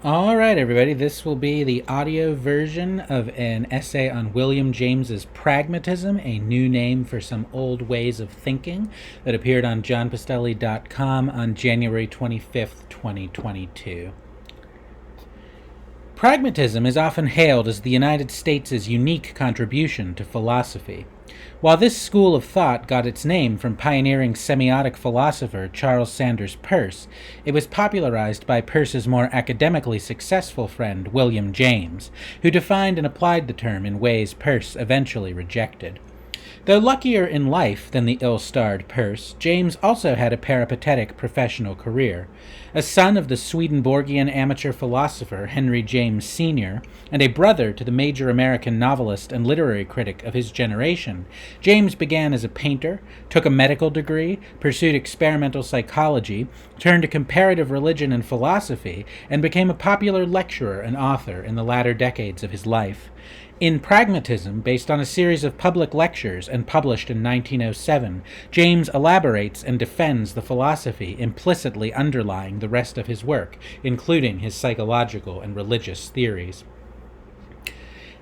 All right, everybody, this will be the audio version of an essay on William James's Pragmatism, a new name for some old ways of thinking, that appeared on johnpistelli.com on January 25th, 2022. Pragmatism is often hailed as the United States' unique contribution to philosophy. While this school of thought got its name from pioneering semiotic philosopher Charles Sanders Peirce, it was popularized by Peirce's more academically successful friend William James, who defined and applied the term in ways Peirce eventually rejected. Though luckier in life than the ill-starred Peirce, James also had a peripatetic professional career. A son of the Swedenborgian amateur philosopher Henry James Sr., and a brother to the major American novelist and literary critic of his generation, James began as a painter, took a medical degree, pursued experimental psychology, turned to comparative religion and philosophy, and became a popular lecturer and author in the latter decades of his life. In Pragmatism, based on a series of public lectures and published in 1907, James elaborates and defends the philosophy implicitly underlying the rest of his work, including his psychological and religious theories.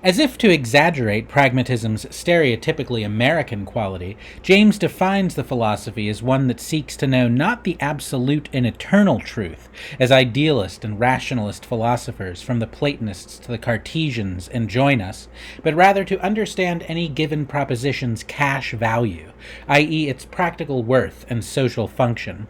As if to exaggerate pragmatism's stereotypically American quality, James defines the philosophy as one that seeks to know not the absolute and eternal truth, as idealist and rationalist philosophers from the Platonists to the Cartesians enjoin us, but rather to understand any given proposition's cash value, i.e. its practical worth and social function.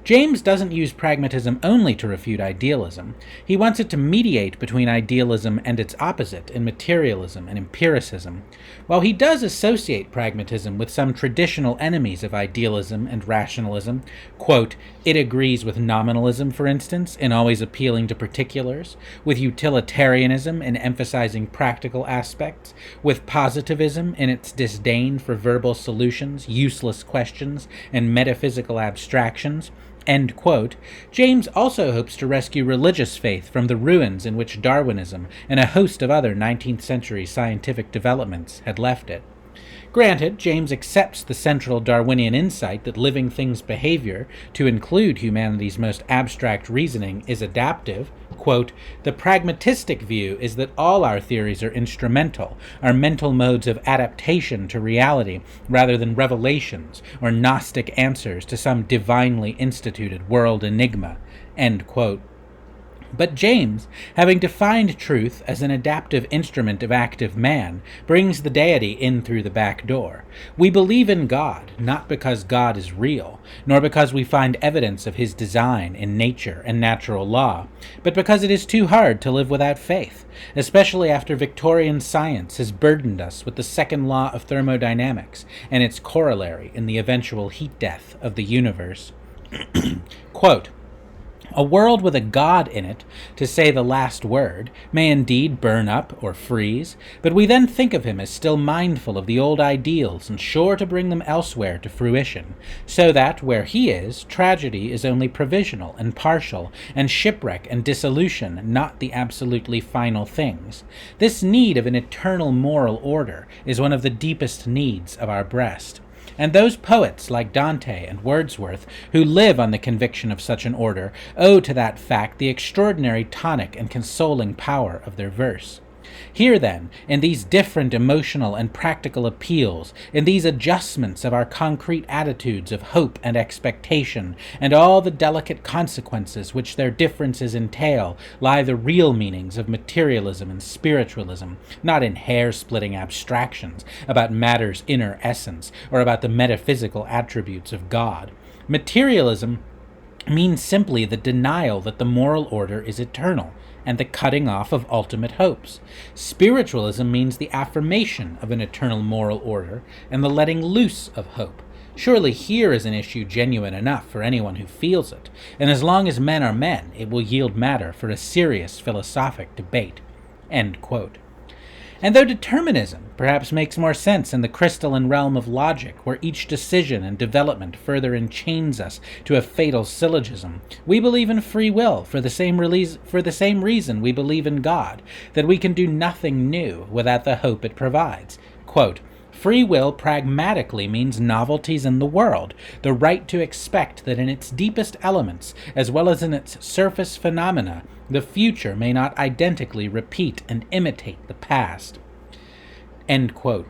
James doesn't use pragmatism only to refute idealism. He wants it to mediate between idealism and its opposite in materialism and empiricism. While he does associate pragmatism with some traditional enemies of idealism and rationalism, quote, it agrees with nominalism, for instance, in always appealing to particulars, with utilitarianism in emphasizing practical aspects, with positivism in its disdain for verbal solutions, useless questions, and metaphysical abstractions, end quote, James also hopes to rescue religious faith from the ruins in which Darwinism and a host of other 19th century scientific developments had left it. Granted, James accepts the central Darwinian insight that living things' behavior, to include humanity's most abstract reasoning, is adaptive. Quote, the pragmatistic view is that all our theories are instrumental, are mental modes of adaptation to reality, rather than revelations or Gnostic answers to some divinely instituted world enigma. End quote. But James, having defined truth as an adaptive instrument of active man, brings the deity in through the back door. We believe in God, not because God is real, nor because we find evidence of his design in nature and natural law, but because it is too hard to live without faith, especially after Victorian science has burdened us with the second law of thermodynamics and its corollary in the eventual heat death of the universe. Quote, a world with a god in it, to say the last word, may indeed burn up or freeze, but we then think of him as still mindful of the old ideals and sure to bring them elsewhere to fruition, so that, where he is, tragedy is only provisional and partial, and shipwreck and dissolution not the absolutely final things. This need of an eternal moral order is one of the deepest needs of our breast. And those poets like Dante and Wordsworth, who live on the conviction of such an order, owe to that fact the extraordinary tonic and consoling power of their verse. Here, then, in these different emotional and practical appeals, in these adjustments of our concrete attitudes of hope and expectation, and all the delicate consequences which their differences entail, lie the real meanings of materialism and spiritualism, not in hair-splitting abstractions about matter's inner essence, or about the metaphysical attributes of God. Materialism means simply the denial that the moral order is eternal, and the cutting off of ultimate hopes. Spiritualism means the affirmation of an eternal moral order and the letting loose of hope. Surely here is an issue genuine enough for anyone who feels it, and as long as men are men, it will yield matter for a serious philosophic debate. End quote. And though determinism perhaps makes more sense in the crystalline realm of logic, where each decision and development further enchains us to a fatal syllogism, we believe in free will for the same reason we believe in God, that we can do nothing new without the hope it provides. Quote, free will pragmatically means novelties in the world, the right to expect that in its deepest elements, as well as in its surface phenomena, the future may not identically repeat and imitate the past." End quote.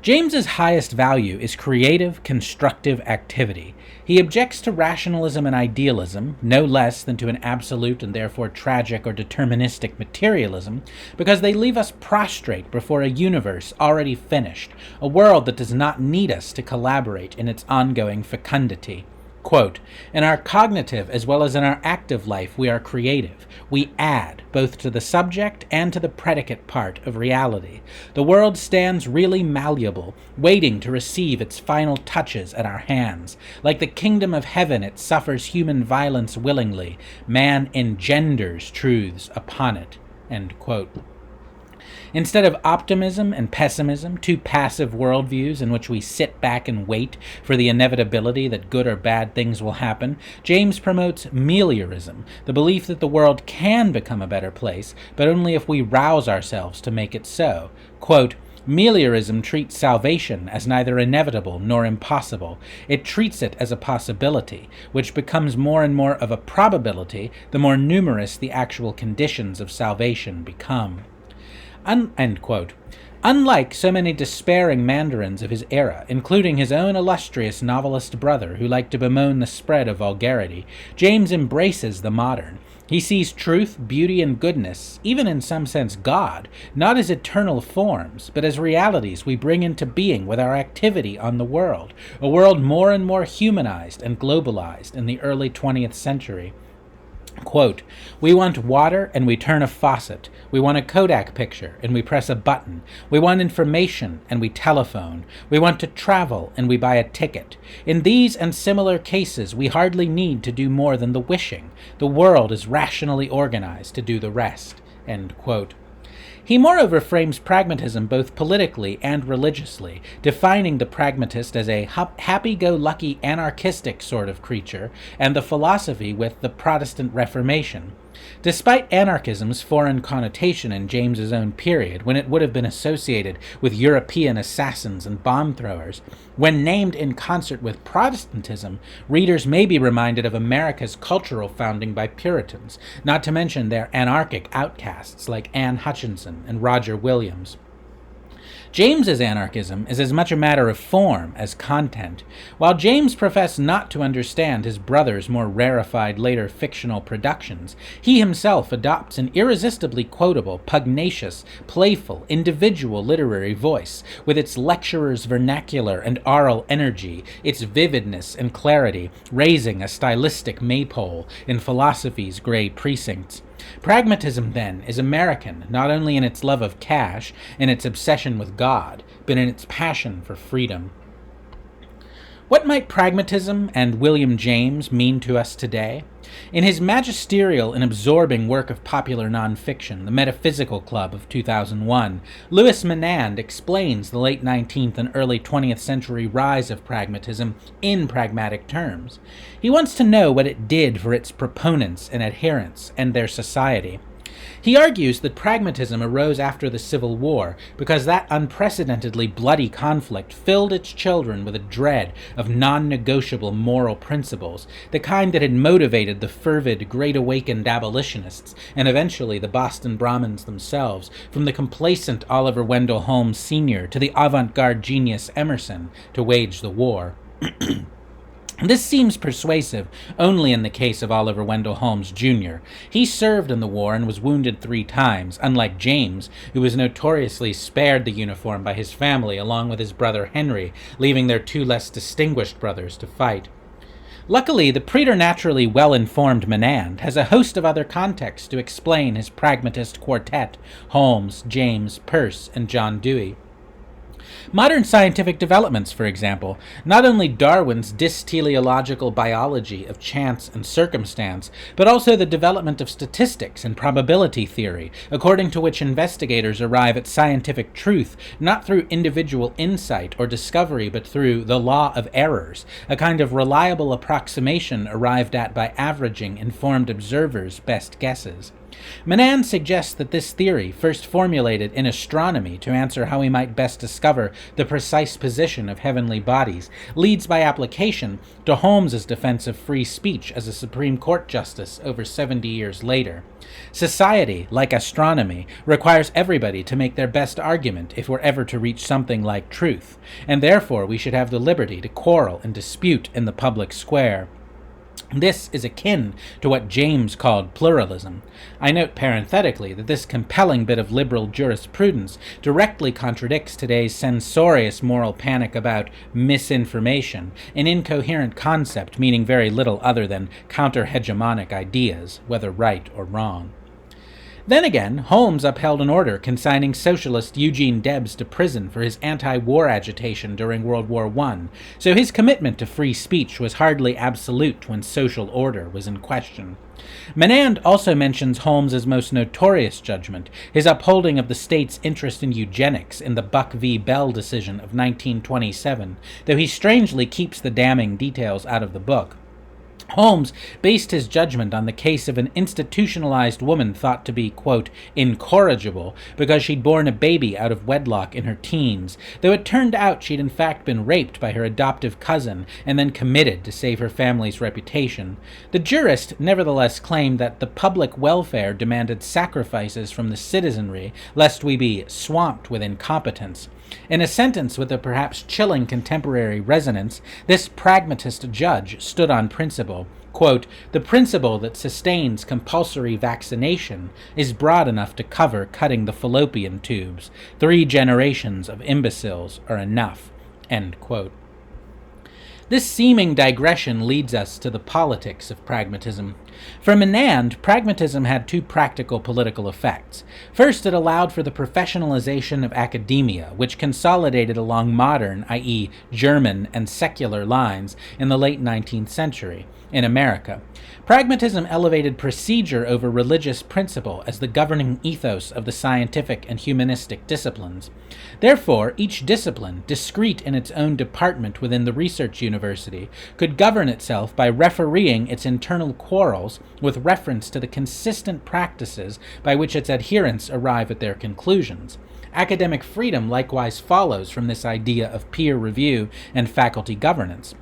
James's highest value is creative, constructive activity. He objects to rationalism and idealism, no less than to an absolute and therefore tragic or deterministic materialism, because they leave us prostrate before a universe already finished, a world that does not need us to collaborate in its ongoing fecundity. Quote, "In our cognitive as well as in our active life we are creative. We add, both to the subject and to the predicate part of reality. The world stands really malleable, waiting to receive its final touches at our hands. Like the kingdom of heaven, it suffers human violence willingly. Man engenders truths upon it." End quote. Instead of optimism and pessimism, two passive worldviews in which we sit back and wait for the inevitability that good or bad things will happen, James promotes Meliarism, the belief that the world can become a better place, but only if we rouse ourselves to make it so. Quote, "Meliorism treats salvation as neither inevitable nor impossible. It treats it as a possibility, which becomes more and more of a probability the more numerous the actual conditions of salvation become." End quote. Unlike so many despairing mandarins of his era, including his own illustrious novelist brother who liked to bemoan the spread of vulgarity, James embraces the modern. He sees truth, beauty, and goodness, even in some sense God, not as eternal forms, but as realities we bring into being with our activity on the world, a world more and more humanized and globalized in the early 20th century. Quote, "We want water and we turn a faucet. We want a Kodak picture and we press a button. We want information and we telephone. We want to travel and we buy a ticket. In these and similar cases, we hardly need to do more than the wishing. The world is rationally organized to do the rest." End quote. He moreover frames pragmatism both politically and religiously, defining the pragmatist as a happy-go-lucky anarchistic sort of creature, and the philosophy with the Protestant Reformation. Despite anarchism's foreign connotation in James's own period, when it would have been associated with European assassins and bomb throwers, when named in concert with Protestantism, readers may be reminded of America's cultural founding by Puritans, not to mention their anarchic outcasts like Anne Hutchinson and Roger Williams. James's anarchism is as much a matter of form as content. While James professed not to understand his brother's more rarefied later fictional productions, he himself adopts an irresistibly quotable, pugnacious, playful, individual literary voice, with its lecturer's vernacular and oral energy, its vividness and clarity, raising a stylistic maypole in philosophy's gray precincts. Pragmatism, then, is American, not only in its love of cash and its obsession with God, but in its passion for freedom. What might pragmatism and William James mean to us today? In his magisterial and absorbing work of popular nonfiction, The Metaphysical Club of 2001, Louis Menand explains the late 19th and early 20th century rise of pragmatism in pragmatic terms. He wants to know what it did for its proponents and adherents and their society. He argues that pragmatism arose after the Civil War because that unprecedentedly bloody conflict filled its children with a dread of non-negotiable moral principles, the kind that had motivated the fervid, great awakened abolitionists, and eventually the Boston Brahmins themselves, from the complacent Oliver Wendell Holmes Sr. to the avant-garde genius Emerson, to wage the war. This seems persuasive only in the case of Oliver Wendell Holmes Jr. He served in the war and was wounded 3 times, unlike James, who was notoriously spared the uniform by his family along with his brother Henry, leaving their 2 less distinguished brothers to fight. Luckily, the preternaturally well-informed Menand has a host of other contexts to explain his pragmatist quartet, Holmes, James, Peirce, and John Dewey. Modern scientific developments, for example, not only Darwin's dysteleological biology of chance and circumstance, but also the development of statistics and probability theory, according to which investigators arrive at scientific truth not through individual insight or discovery, but through the law of errors, a kind of reliable approximation arrived at by averaging informed observers' best guesses. Menand suggests that this theory, first formulated in astronomy to answer how we might best discover the precise position of heavenly bodies, leads by application to Holmes's defense of free speech as a Supreme Court justice over 70 years later. Society, like astronomy, requires everybody to make their best argument if we're ever to reach something like truth, and therefore we should have the liberty to quarrel and dispute in the public square. This is akin to what James called pluralism. I note parenthetically that this compelling bit of liberal jurisprudence directly contradicts today's censorious moral panic about misinformation, an incoherent concept meaning very little other than counter-hegemonic ideas, whether right or wrong. Then again, Holmes upheld an order consigning socialist Eugene Debs to prison for his anti-war agitation during World War I, so his commitment to free speech was hardly absolute when social order was in question. Menand also mentions Holmes's most notorious judgment, his upholding of the state's interest in eugenics in the Buck v. Bell decision of 1927, though he strangely keeps the damning details out of the book. Holmes based his judgment on the case of an institutionalized woman thought to be, quote, incorrigible because she'd borne a baby out of wedlock in her teens, though it turned out she'd in fact been raped by her adoptive cousin and then committed to save her family's reputation. The jurist nevertheless claimed that the public welfare demanded sacrifices from the citizenry lest we be swamped with incompetence. In a sentence with a perhaps chilling contemporary resonance, this pragmatist judge stood on principle. Quote, the principle that sustains compulsory vaccination is broad enough to cover cutting the fallopian tubes. 3 generations of imbeciles are enough. End quote. This seeming digression leads us to the politics of pragmatism. For Menand, pragmatism had 2 practical political effects. First, it allowed for the professionalization of academia, which consolidated along modern, i.e., German and secular lines in the late 19th century in America. Pragmatism elevated procedure over religious principle as the governing ethos of the scientific and humanistic disciplines. Therefore, each discipline, discrete in its own department within the research university, could govern itself by refereeing its internal quarrels with reference to the consistent practices by which its adherents arrive at their conclusions. Academic freedom likewise follows from this idea of peer review and faculty governance.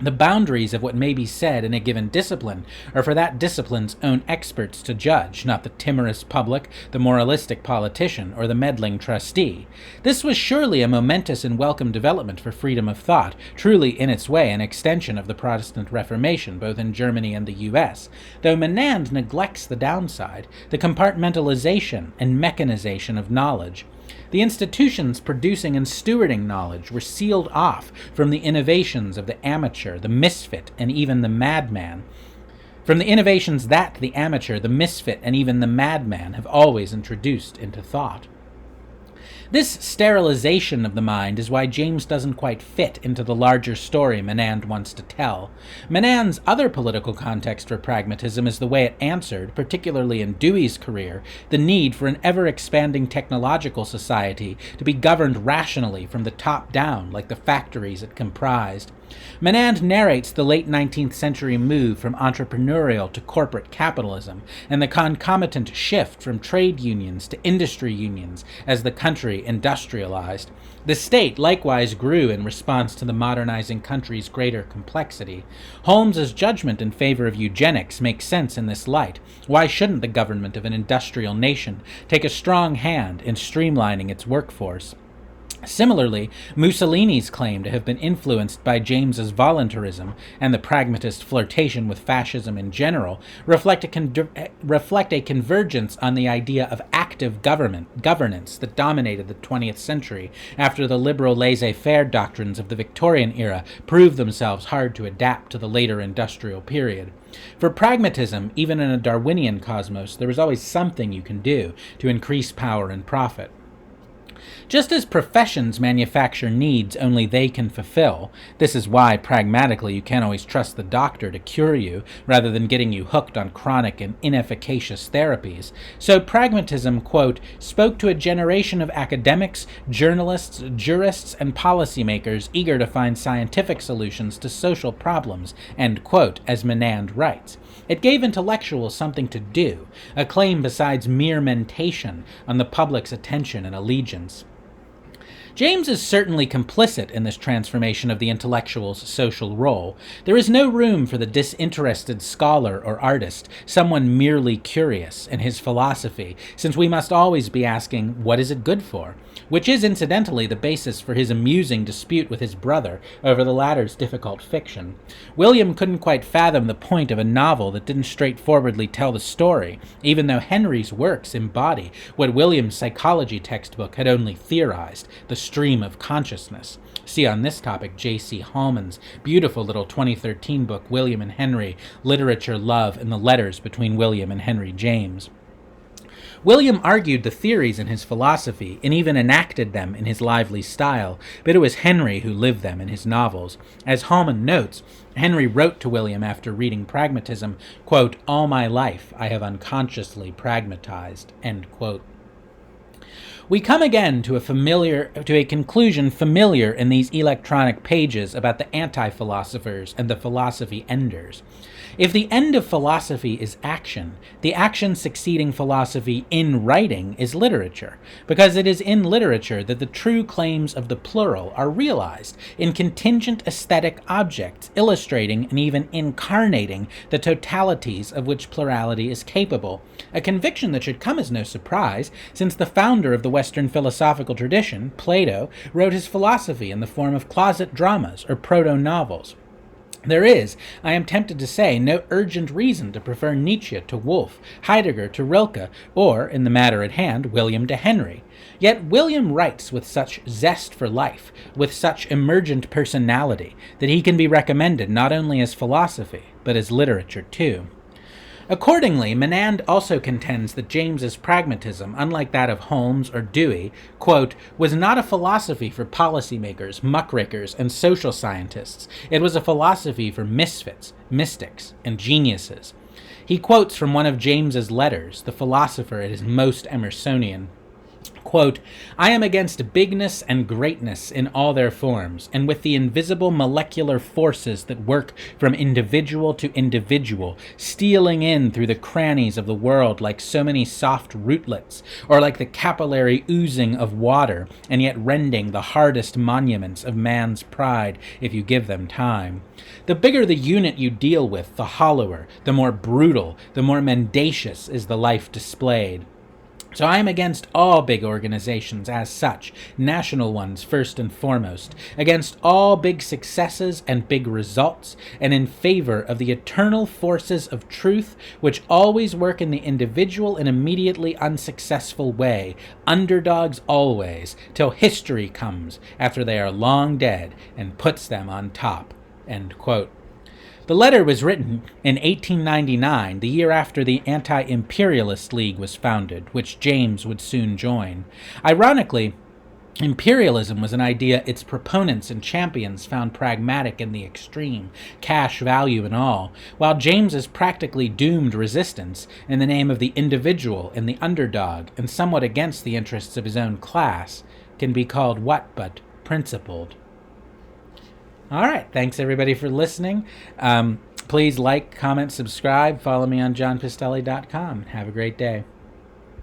The boundaries of what may be said in a given discipline are for that discipline's own experts to judge, not the timorous public, the moralistic politician, or the meddling trustee. This was surely a momentous and welcome development for freedom of thought, truly in its way an extension of the Protestant Reformation, both in Germany and the U.S., though Menand neglects the downside, the compartmentalization and mechanization of knowledge. The institutions producing and stewarding knowledge were sealed off from the innovations of the amateur, the misfit, and even the madman. From the innovations that the amateur, the misfit, and even the madman have always introduced into thought. This sterilization of the mind is why James doesn't quite fit into the larger story Menand wants to tell. Menand's other political context for pragmatism is the way it answered, particularly in Dewey's career, the need for an ever-expanding technological society to be governed rationally from the top down, like the factories it comprised. Menand narrates the late 19th century move from entrepreneurial to corporate capitalism, and the concomitant shift from trade unions to industry unions as the country industrialized. The state likewise grew in response to the modernizing country's greater complexity. Holmes's judgment in favor of eugenics makes sense in this light. Why shouldn't the government of an industrial nation take a strong hand in streamlining its workforce? Similarly, Mussolini's claim to have been influenced by James's voluntarism and the pragmatist flirtation with fascism in general reflect a convergence on the idea of active governance that dominated the 20th century after the liberal laissez-faire doctrines of the Victorian era proved themselves hard to adapt to the later industrial period. For pragmatism, even in a Darwinian cosmos, there was always something you can do to increase power and profit. Just as professions manufacture needs only they can fulfill, this is why, pragmatically, you can't always trust the doctor to cure you, rather than getting you hooked on chronic and inefficacious therapies, so pragmatism, quote, spoke to a generation of academics, journalists, jurists, and policymakers eager to find scientific solutions to social problems, end quote, as Menand writes. It gave intellectuals something to do, a claim besides mere mentation on the public's attention and allegiance. James is certainly complicit in this transformation of the intellectual's social role. There is no room for the disinterested scholar or artist, someone merely curious, in his philosophy, since we must always be asking, what is it good for? Which is, incidentally, the basis for his amusing dispute with his brother over the latter's difficult fiction. William couldn't quite fathom the point of a novel that didn't straightforwardly tell the story, even though Henry's works embody what William's psychology textbook had only theorized, the stream of consciousness. See on this topic J.C. Hallman's beautiful little 2013 book, William and Henry, Literature, Love, and the Letters Between William and Henry James. William argued the theories in his philosophy and even enacted them in his lively style, but it was Henry who lived them in his novels. As Hallman notes, Henry wrote to William after reading Pragmatism, quote, "All my life I have unconsciously pragmatized," end quote. We come again to a conclusion familiar in these electronic pages about the anti-philosophers and the philosophy enders. If the end of philosophy is action, the action succeeding philosophy in writing is literature, because it is in literature that the true claims of the plural are realized, in contingent aesthetic objects, illustrating and even incarnating the totalities of which plurality is capable, a conviction that should come as no surprise, since the founder of the Western philosophical tradition, Plato, wrote his philosophy in the form of closet dramas or proto-novels. There is, I am tempted to say, no urgent reason to prefer Nietzsche to Woolf, Heidegger to Rilke, or, in the matter at hand, William to Henry. Yet William writes with such zest for life, with such emergent personality, that he can be recommended not only as philosophy, but as literature too. Accordingly, Menand also contends that James's pragmatism, unlike that of Holmes or Dewey, quote, was not a philosophy for policymakers, muckrakers, and social scientists. It was a philosophy for misfits, mystics, and geniuses. He quotes from one of James's letters, the philosopher at his most Emersonian, quote, "I am against bigness and greatness in all their forms, and with the invisible molecular forces that work from individual to individual, stealing in through the crannies of the world like so many soft rootlets, or like the capillary oozing of water, and yet rending the hardest monuments of man's pride if you give them time. The bigger the unit you deal with, the hollower, the more brutal, the more mendacious is the life displayed. So I am against all big organizations as such, national ones first and foremost, against all big successes and big results, and in favor of the eternal forces of truth which always work in the individual and immediately unsuccessful way, underdogs always, till history comes after they are long dead and puts them on top." End quote. The letter was written in 1899, the year after the Anti-Imperialist League was founded, which James would soon join. Ironically, imperialism was an idea its proponents and champions found pragmatic in the extreme, cash value and all, while James's practically doomed resistance in the name of the individual and the underdog, and somewhat against the interests of his own class, can be called what but principled. All right, thanks everybody for listening. Please like, comment, subscribe, follow me on johnpistelli.com. Have a great day.